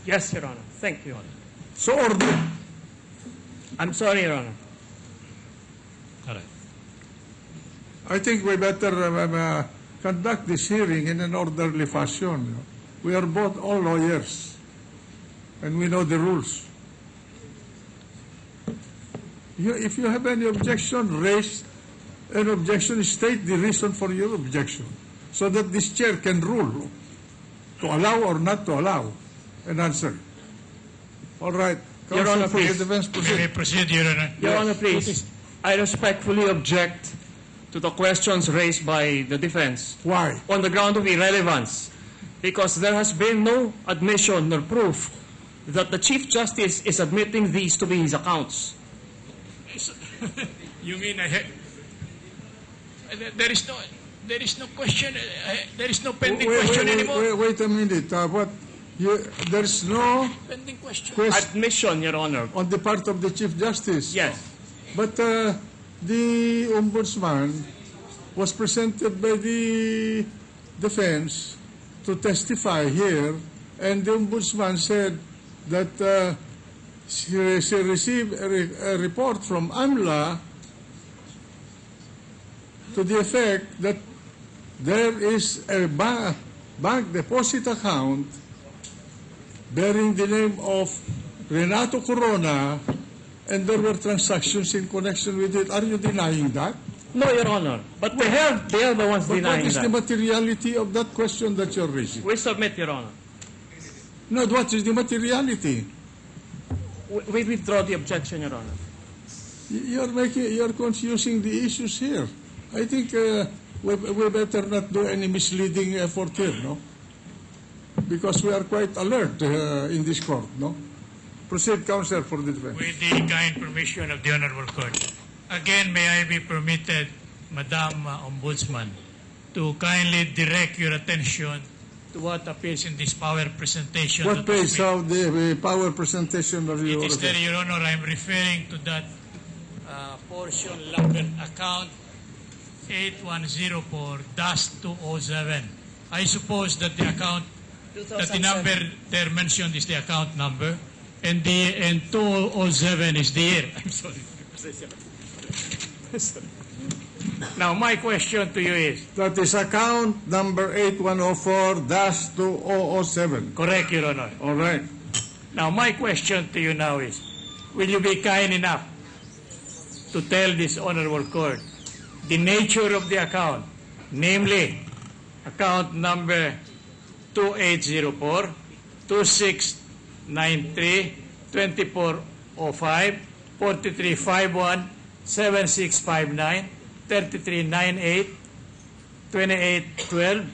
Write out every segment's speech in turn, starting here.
Yes, Your Honor. Thank you. So order. I'm sorry, Your Honor. All right. I think we better conduct this hearing in an orderly fashion. We are both all lawyers, and we know the rules. If you have any objection, raise an objection, state the reason for your objection, so that this chair can rule to allow or not to allow an answer. All right. Your Honor, for the please. defense, May we proceed, Your Honor? Your Honor, please. I respectfully object to the questions raised by the defense Why? on the ground of irrelevance, because there has been no admission nor proof that the Chief Justice is admitting these to be his accounts. You mean there is no question, there is no pending question anymore? Wait a minute. There's no Pending question. Admission, Your Honor. on the part of the Chief Justice. Yes. But the Ombudsman was presented by the defense to testify here, and the Ombudsman said that she received a report from AMLA to the effect that there is a bank deposit account bearing the name of Renato Corona, and there were transactions in connection with it. Are you denying that? No, Your Honor. But they are the ones But what denying is the that. materiality of that question that you're raising? We submit, Your Honor. No, what is the materiality? We withdraw the objection, Your Honor. You're confusing the issues here. I think we better not do any misleading effort here, no? Because we are quite alert in this court, no? Proceed, Counsel, for the defense. With the kind permission of the Honorable Court. Again, may I be permitted, Madam Ombudsman, to kindly direct your attention to what appears in this power presentation. What page of the power presentation of your... It is there, Your Honor. I'm referring to that portion number account 8104-207. I suppose that the account, that the number there mentioned is the account number, and 207 is the year. I'm sorry. Now, my question to you is... That is account number 8104-2007. Correct, Your Honor. All right. Now, my question to you now is, will you be kind enough to tell this Honorable Court the nature of the account, namely, account number 2804 2693 2405 4351 7659 3398 2812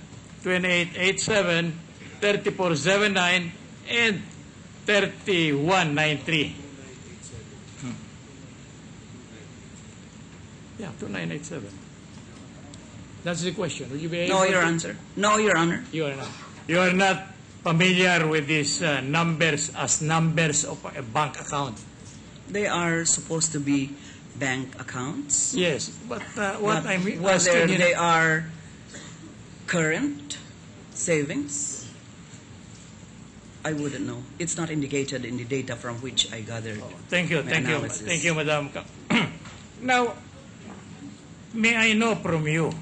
2887 3479 and 3193. Yeah, 2987. That's the question. Will you be able No, Your to- Honor. No, Your Honor. You are not. You are not familiar with these numbers as numbers of a bank account. They are supposed to be bank accounts. Yes, but what But I'm whether asking you they are current savings, I wouldn't know. It's not indicated in the data from which I gathered. Thank you, my thank you, analysis. thank you, Madam. Now, may I know from you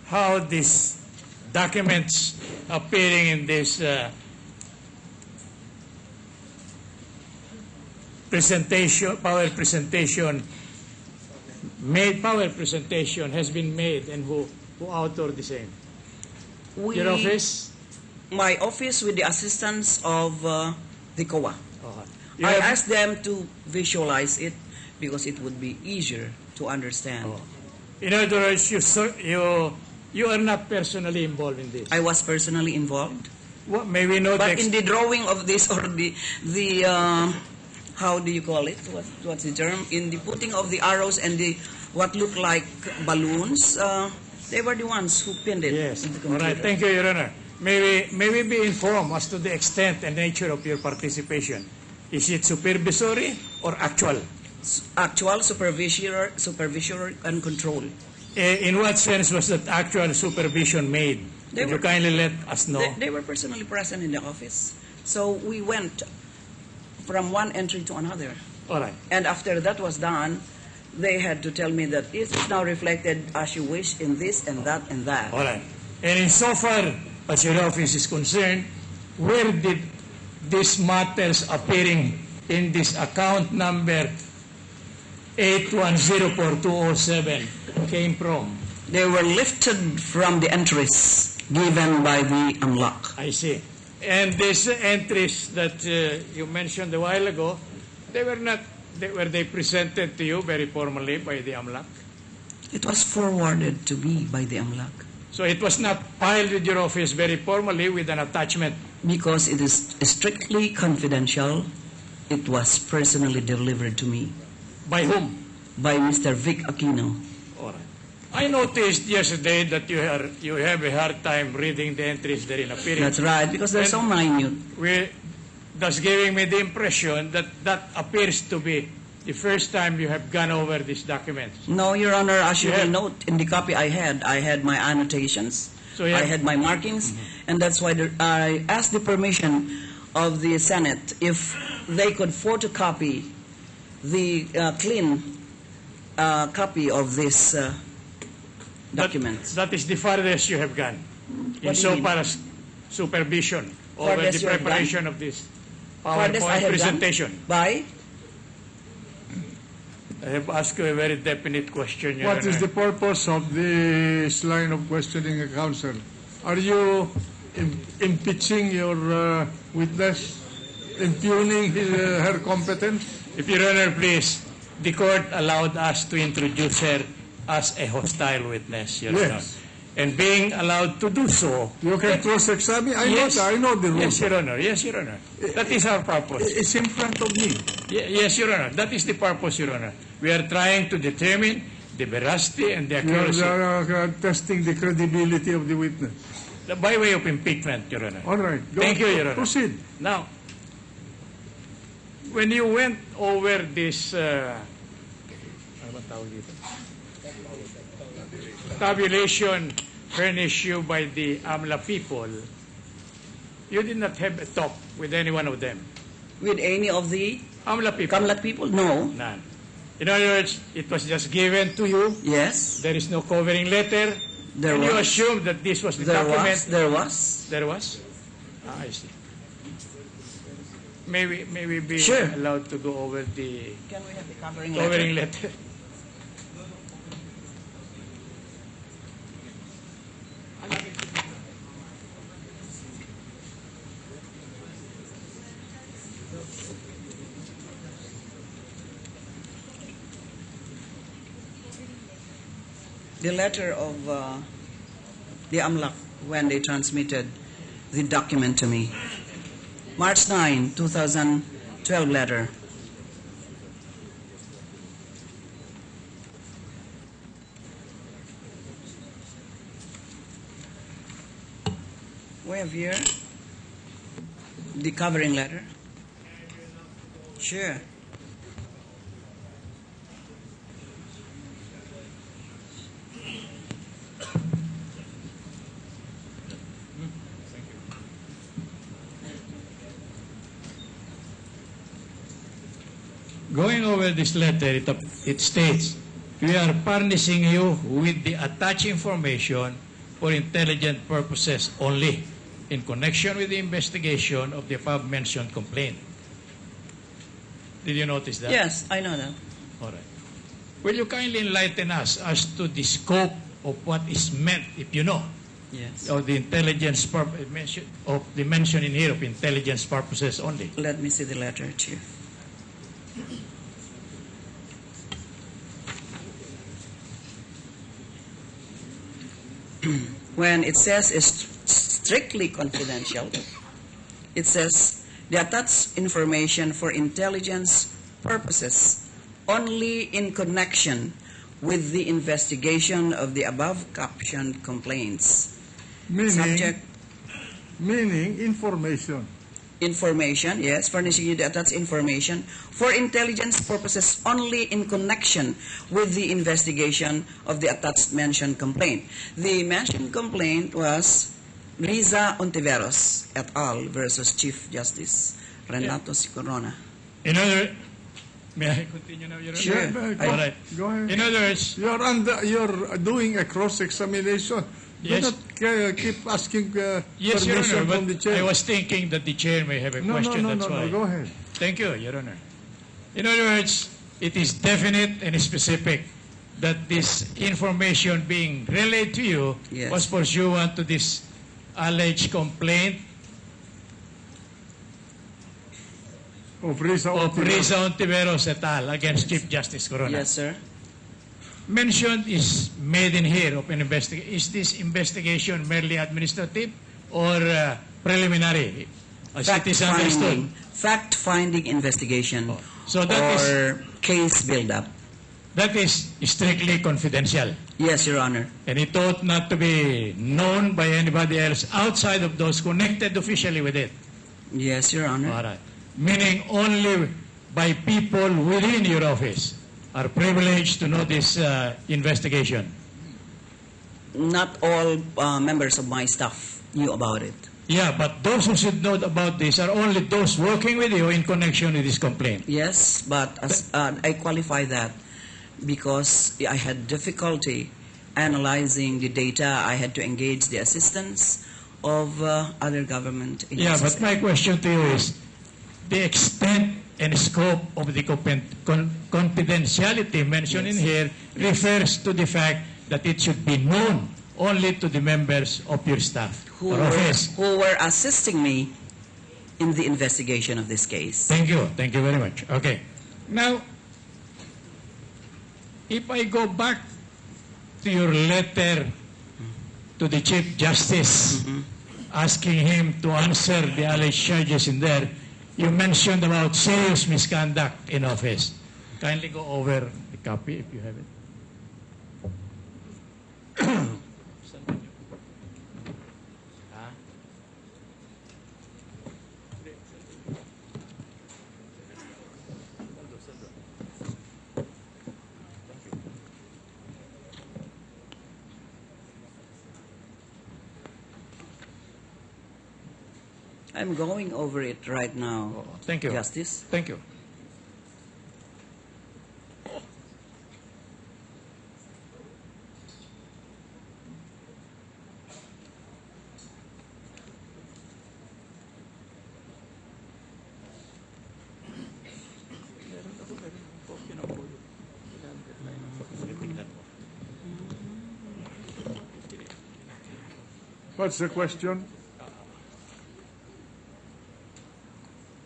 how these documents appearing in this presentation, power presentation has been made, and who authored the same? Your office? My office, with the assistance of the COA. You I have- asked them to visualize it because it would be easier to understand. In other words, you are not personally involved in this. I was personally involved. What, may we know But the in the drawing of this, or the how do you call it? What's the term? In the putting of the arrows and the what looked like balloons, they were the ones who pinned it. Yes. in the All right. computer. Thank you, Your Honor. May we be informed as to the extent and nature of your participation? Is it supervisory or actual? Actual supervisory and control. In what sense was that actual supervision made? They Could you were- kindly let us know? They were personally present in the office. So we went from one entry to another. All right. And after that was done, they had to tell me that it is now reflected as you wish in this and that and that. All right. And insofar as your office is concerned, where did these matters appearing in this account number 8104207 came from? They were lifted from the entries given by the AMLA. I see. And these entries that you mentioned a while ago, were they presented to you very formally by the AMLA? It was forwarded to me by the AMLA So it was not filed with your office very formally with an attachment. because it is strictly confidential. It was personally delivered to me By whom? by Mr. Vic Aquino. All right. I noticed yesterday that you have a hard time reading the entries therein appearing. That's right, because they're so minute. Thus giving me the impression that that appears to be the first time you have gone over these documents. No, Your Honor, as you You will have- note in the copy I had my annotations, So you I have- had my markings, and that's why I asked the permission of the Senate if they could photocopy the clean copy of this documents. That is the farthest you have gone. What do you mean? Insofar as supervision over Farthest the you have preparation of this Farthest I PowerPoint have presentation. done by I have asked you a very definite question, Your What is the Honor. purpose of this line of questioning, counsel? Are you impeaching your witness, impugning her competence? If Your Honor, please, the court allowed us to introduce her as a hostile witness, Your Honor. Yes. And being allowed to do so, You can cross-examine. Yes. I know the rules. yes, Your Honor, yes, Your Honor. That is our purpose. It's in front of me. Yes, Your Honor, that is the purpose, Your Honor. We are trying to determine the veracity and the You accuracy are testing the credibility of the witness. by way of impeachment, Your Honor. All right. Go, Thank you, Your Honor. Proceed. Now, when you went over this tabulation furnished you by the AMLA people, you did not have a talk with any one of them. with any of the AMLA people? Kamlat people? No. None. In other words, it was just given to you. Yes. There is no covering letter. There and you was. assumed that this was the There document. was. There was. There was? I see. May we be Sure. allowed to go over the Can we have the covering covering letter? letter? The letter of the AMLAC when they transmitted the document to me. March 9, 2012 letter. We have here the covering letter. Sure. Going over this letter, it states, we are furnishing you with the attached information for intelligent purposes only in connection with the investigation of the above-mentioned complaint. Did you notice that? Yes, I know that. All right. Will you kindly enlighten us as to the scope of what is meant, if you know, Yes. of the intelligence of the mention in here of intelligence purposes only? Let me see the letter, Chief. When it says it's strictly confidential, it says the attached information for intelligence purposes only in connection with the investigation of the above captioned complaints. Subject Meaning information. information, yes, furnishing you the attached information for intelligence purposes only in connection with the investigation of the attached mentioned complaint. The mentioned complaint was Riza Ontiveros et al. Versus Chief Justice Renato C. Corona. In other, may I continue now, Your Honor? Sure. Go, All right. go ahead. In other words, You're doing a cross-examination. Yes. Do not keep asking yes, Your permission Honor, from the but chair. I was thinking that the chair may have a question, that's why. Go ahead. Thank you, Your Honor. In other words, it is definite and specific that this information being relayed to you Yes. was pursuant to this alleged complaint Of Risa of Ontiveros. Riza Ontiveros et al. Against Chief Justice Corona. Yes, sir. Mentioned is made in here of an investigation. Is this investigation merely administrative or preliminary? As it is understood. Fact-finding investigation So that is or case build-up. that is strictly confidential. Yes, Your Honor. And it ought not to be known by anybody else outside of those connected officially with it. Yes, Your Honor. All right. Meaning only by people within your office are privileged to know this investigation. Not all members of my staff knew about it. Yeah, but those who should know about this are only those working with you in connection with this complaint. Yes, but as, I qualify that because I had difficulty analyzing the data. I had to engage the assistance of other government Yeah, agencies. but my question to you is the extent and scope of the confidentiality mentioned in Yes. here refers to the fact that it should be known only to the members of your staff or office. who were assisting me in the investigation of this case. Thank you. Thank you very much. Okay. Now, if I go back to your letter to the Chief Justice asking him to answer the alleged charges in there, you mentioned about serious misconduct in office. Kindly go over the copy if you have it. I'm going over it right now, Thank you. Justice. Thank you. What's the question?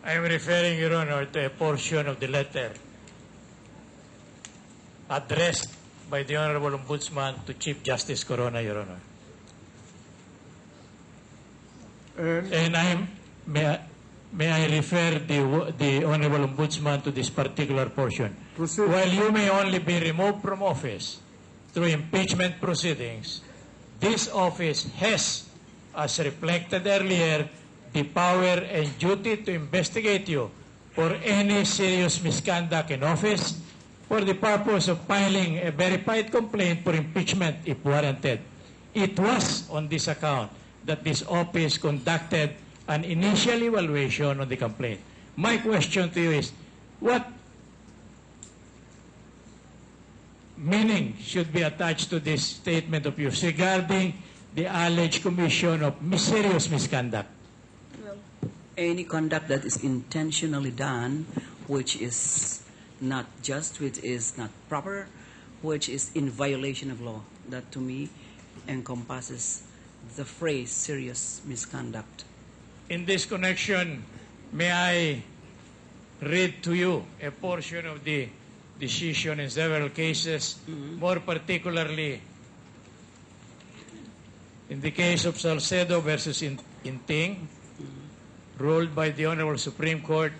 I am referring, Your Honor, to a portion of the letter addressed by the Honorable Ombudsman to Chief Justice Corona, Your Honor. And may I refer the Honorable Ombudsman to this particular portion. Proceed. While you may only be removed from office through impeachment proceedings, this office has, as reflected earlier, the power and duty to investigate you for any serious misconduct in office for the purpose of filing a verified complaint for impeachment if warranted. It was on this account that this office conducted an initial evaluation on the complaint. My question to you is, what meaning should be attached to this statement of yours regarding the alleged commission of serious misconduct? Any conduct that is intentionally done, which is not just, which is not proper, which is in violation of law, that to me encompasses the phrase serious misconduct. In this connection, may I read to you a portion of the decision in several cases, more particularly in the case of Salcedo versus Inting, ruled by the Honorable Supreme Court,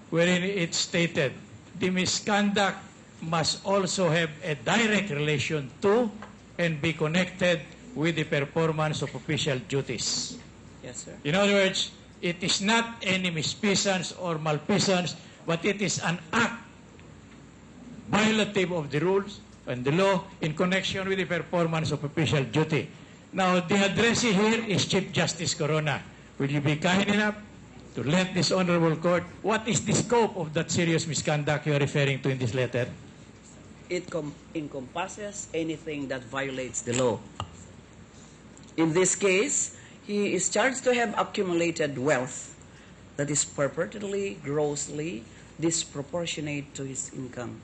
wherein it stated, the misconduct must also have a direct relation to and be connected with the performance of official duties. Yes, sir. In other words, it is not any misfeasance or malfeasance, but it is an act violative of the rules and the law in connection with the performance of official duty. Now, the addressee here is Chief Justice Corona. Will you be kind enough to let this honorable court, what is the scope of that serious misconduct you are referring to in this letter? It encompasses anything that violates the law. In this case, he is charged to have accumulated wealth that is purportedly grossly disproportionate to his income.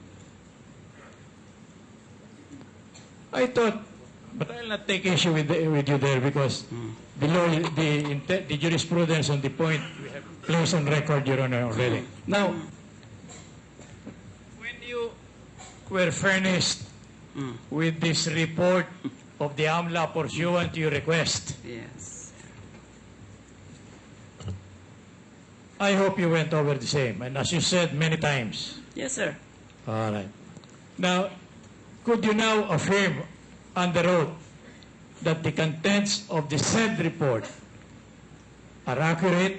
I thought, but I'll not take issue with you there because the law, the jurisprudence on the point we have placed on record, Your Honor, already. Now, when you were furnished with this report of the AMLA pursuant to your request, Yes. I hope you went over the same, and as you said many times. Yes, sir. All right. Now, could you now affirm under oath that the contents of the said report are accurate,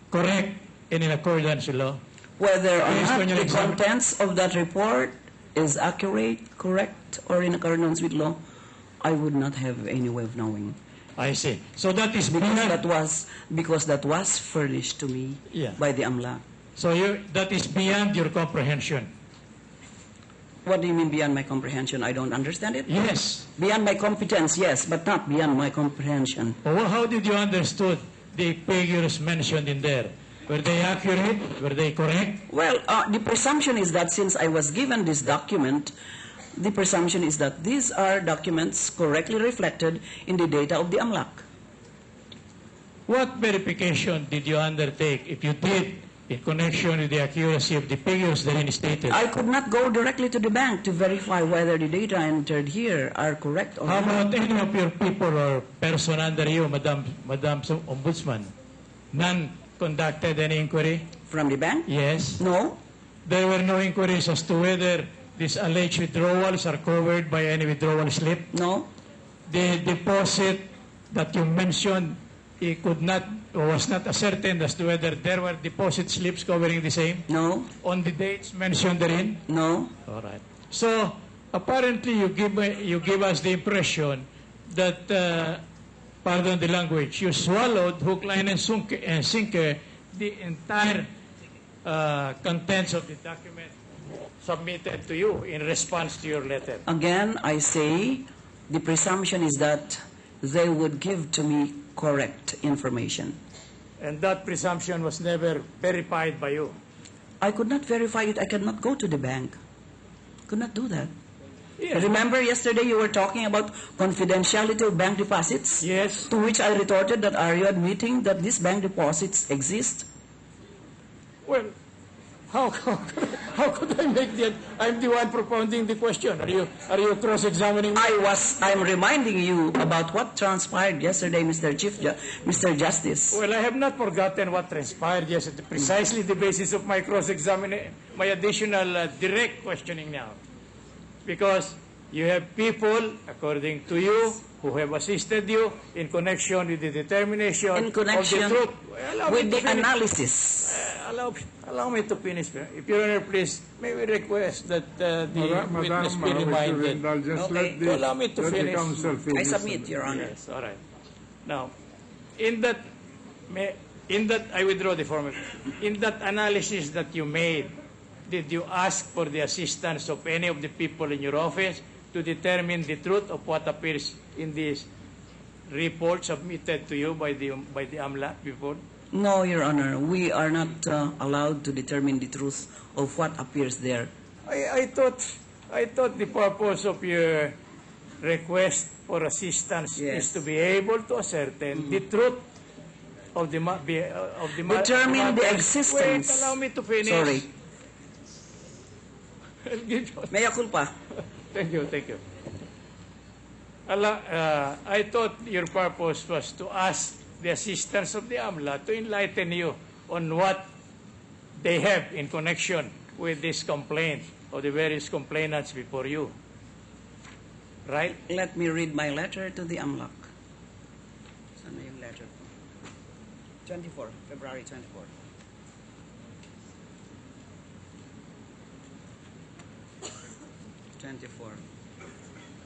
correct, and in accordance with law? Whether or Based not on your the exam- contents of that report is accurate, correct, or in accordance with law, I would not have any way of knowing. I see. So that is Because beyond, that was furnished to me Yeah. by the AMLA. so that is beyond your comprehension. What do you mean beyond my comprehension? I don't understand it. Yes. Beyond my competence, yes, but not beyond my comprehension. Well, how did you understood the figures mentioned in there? Were they accurate? Were they correct? Well, the presumption is that since I was given this document, the presumption is that these are documents correctly reflected in the data of the AMLAC. What verification did you undertake, if you did, in connection with the accuracy of the figures therein stated? I could not go directly to the bank to verify whether the data entered here are correct or How not. about any of your people or person under you, Madam Ombudsman? None conducted any inquiry? From the bank? Yes. No. There were no inquiries as to whether these alleged withdrawals are covered by any withdrawal slip? No. The deposit that you mentioned, it could not or was not ascertained as to whether there were deposit slips covering the same No. on the dates mentioned therein? No. All right. So apparently you give us the impression that, pardon the language, you swallowed hook, line, and sinker the entire contents of the document submitted to you in response to your letter. Again, I say the presumption is that they would give to me correct information. And that presumption was never verified by you. I could not verify it. I cannot go to the bank. Could not do that. Yes. Remember yesterday you were talking about confidentiality of bank deposits? Yes. To which I retorted that are you admitting that these bank deposits exist? Well, how could I make that? I'm the one propounding the question. Are you cross-examining me? I'm reminding you about what transpired yesterday, Mr. Justice. Well, I have not forgotten what transpired yesterday. Precisely the basis of my cross-examination, my additional direct questioning now. Because you have people, according to you, who have assisted you in connection with the determination In connection of the truth. Allow me with to the finish. analysis. Allow me to finish. If Your Honor, please, may we request that the witness be reminded. Just Okay. Allow me to let the finish. counsel finish. I submit, Your Honor. Yes, all right. Now, in that, I withdraw the former. In that analysis that you made, did you ask for the assistance of any of the people in your office to determine the truth of what appears in this report submitted to you by the AMLA before? No, Your Honor. We are not allowed to determine the truth of what appears there. I thought the purpose of your request for assistance Yes. is to be able to ascertain the truth of the Determine the matter. existence. Wait, allow me to finish. Sorry. I'll give you. Mea culpa. Thank you. I thought your purpose was to ask the assistance of the AMLA to enlighten you on what they have in connection with this complaint of the various complainants before you. Right? Let me read my letter to the AMLAC. Saan na yung letter ko? 24, February 24.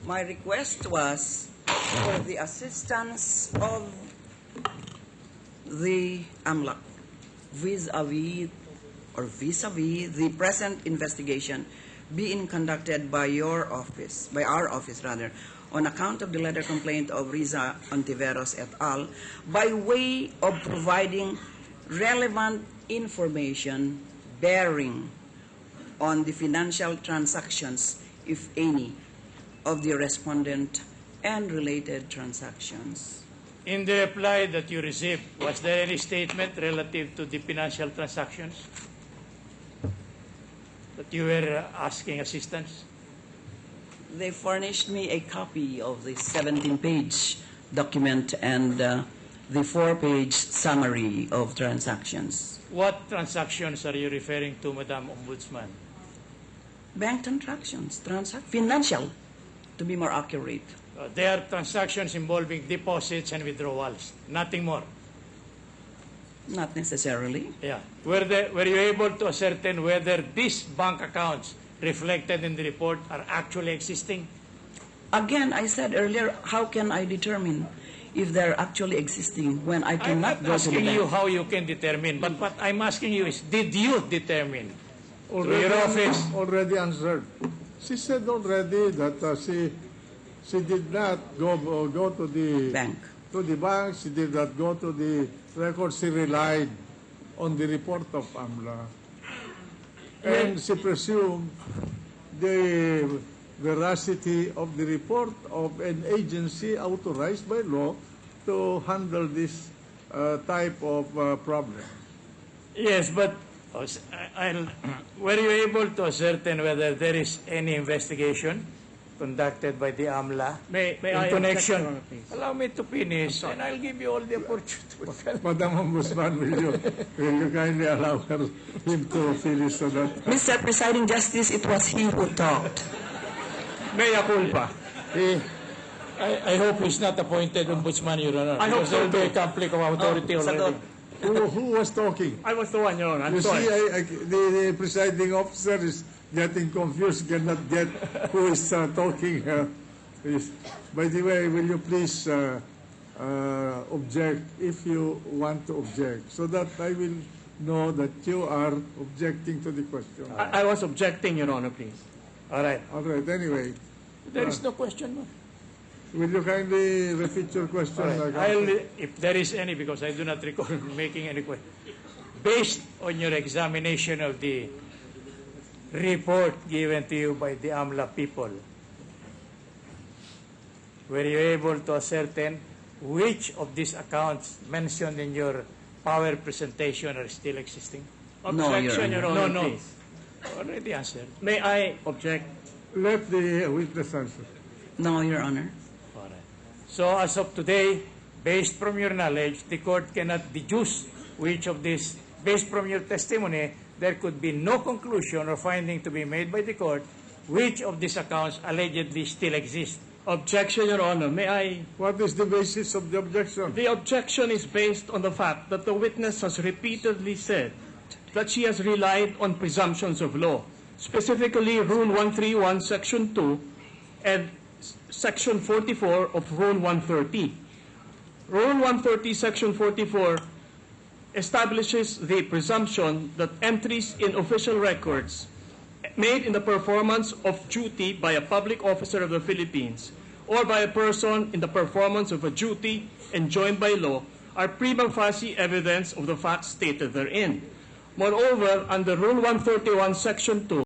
My request was for the assistance of the AMLA vis-a-vis the present investigation being conducted by our office rather, on account of the letter complaint of Riza Ontiveros et al., by way of providing relevant information bearing on the financial transactions, if any, of the respondent and related transactions. In the reply that you received, was there any statement relative to the financial transactions that you were asking assistance? They furnished me a copy of the 17-page document and the 4-page summary of transactions. What transactions are you referring to, Madam Ombudsman? Bank transactions, financial, to be more accurate. They are transactions involving deposits and withdrawals, nothing more. Not necessarily. Yeah. Were you able to ascertain whether these bank accounts reflected in the report are actually existing? Again, I said earlier, how can I determine if they're actually existing when I I'm cannot not go to the asking bank? you how you can determine, but what I'm asking you is, did you determine through your office? Already answered. She said already that she did not go to the Bank. To the bank. She did not go to the records. She relied on the report of AMLA, and she presumed the veracity of the report of an agency authorized by law to handle this type of problem. Yes, but were you able to ascertain whether there is any investigation conducted by the AMLA May in I connection? object, Your Honor, please? Allow me to finish, and I'll give you all the opportunity. Madam Ombudsman, will you kindly allow him to finish so that... Mr. Presiding Justice, it was he who talked. Mea culpa. I hope he's not appointed ombudsman, Your Honor. I hope because so, there will be a too. conflict of authority already. Sagot. Who was talking? I was the one, Your Honor. I'm You sorry. see, the presiding officer is getting confused, cannot get who is talking. By the way, will you please object if you want to object, so that I will know that you are objecting to the question. I was objecting, Your Honor, please. All right. All right, anyway, There is no question, no? will you kindly repeat your question? All right. If there is any, because I do not recall making any question. Based on your examination of the report given to you by the AMLA people, were you able to ascertain which of these accounts mentioned in your power presentation are still existing? No, Your Objection, Your Honor, No. please. Already answered. May I object? Let the witness answer. No, Your Honor. All right. So as of today, based from your knowledge, the court cannot deduce which of these, based from your testimony, there could be no conclusion or finding to be made by the court which of these accounts allegedly still exist. Objection, Your Honor. May I? What is the basis of the objection? The objection is based on the fact that the witness has repeatedly said that she has relied on presumptions of law, specifically Rule 131, Section 2, and Section 44 of Rule 130. Rule 130, Section 44 establishes the presumption that entries in official records made in the performance of duty by a public officer of the Philippines or by a person in the performance of a duty enjoined by law are prima facie evidence of the facts stated therein. Moreover, under Rule 131, Section 2,